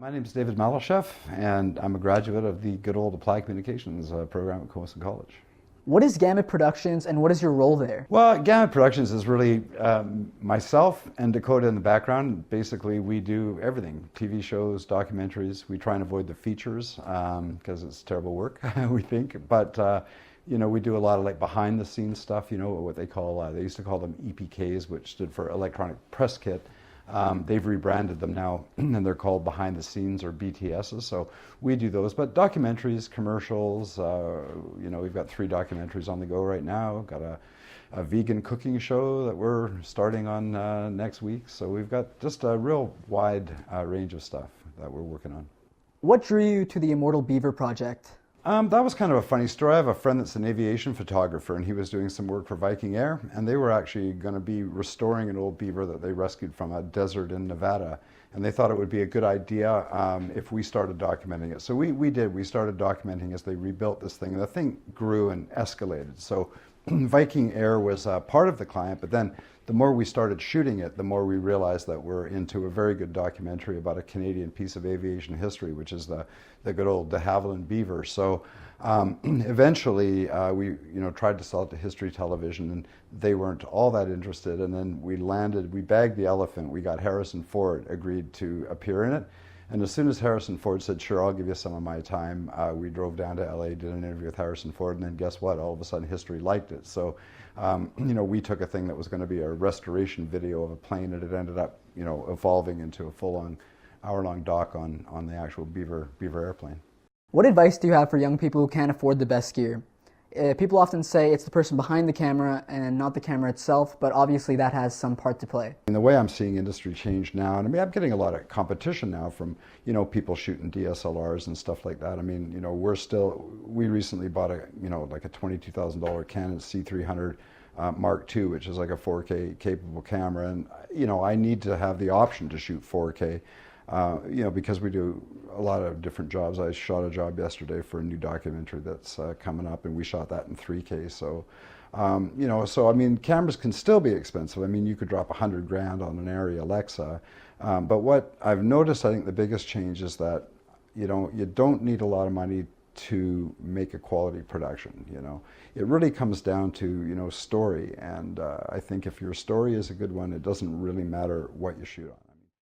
My name is David Malysheff, and I'm a graduate of the good old Applied Communications program at Coastal College. What is Gamut Productions and what is your role there? Well, Gamut Productions is really myself and Dakota in the background. Basically, we do everything. TV shows, documentaries. We try and avoid the features because it's terrible work, we think. But, you know, we do a lot of like behind the scenes stuff, you know, what they call, they used to call them EPKs, which stood for Electronic Press Kit. They've rebranded them now, and they're called behind the scenes or BTSs. So we do those, but documentaries, commercials. You know, we've got 3 documentaries on the go right now. Got a vegan cooking show that we're starting on next week. So we've got just a real wide range of stuff that we're working on. What drew you to the Immortal Beaver project? That was kind of a funny story. I have a friend that's an aviation photographer, and he was doing some work for Viking Air, and they were actually going to be restoring an old beaver that they rescued from a desert in Nevada, and they thought it would be a good idea if we started documenting it. So we did. We started documenting as they rebuilt this thing, and the thing grew and escalated. So Viking Air was part of the client, but then the more we started shooting it, the more we realized that we're into a very good documentary about a Canadian piece of aviation history, which is the good old de Havilland Beaver. So eventually we tried to sell it to History Television, and they weren't all that interested. And then we bagged the elephant. We got Harrison Ford agreed to appear in it. And as soon as Harrison Ford said, sure, I'll give you some of my time, we drove down to LA, did an interview with Harrison Ford, and then guess what? All of a sudden, History liked it. So, we took a thing that was going to be a restoration video of a plane, and it ended up, evolving into a full-on, hour-long doc on the actual Beaver airplane. What advice do you have for young people who can't afford the best gear? People often say it's the person behind the camera and not the camera itself, but obviously that has some part to play. And the way I'm seeing industry change now, and I mean, I'm getting a lot of competition now from, people shooting DSLRs and stuff like that. I mean, we recently bought like a $22,000 Canon C300 Mark II, which is like a 4K capable camera. And, I need to have the option to shoot 4K. Because we do a lot of different jobs. I shot a job yesterday for a new documentary that's coming up, and we shot that in 3K. So, so I mean, cameras can still be expensive. I mean, you could drop $100 grand on an Arri Alexa. But what I've noticed, I think the biggest change is that, you don't need a lot of money to make a quality production. It really comes down to, story. And I think if your story is a good one, it doesn't really matter what you shoot on.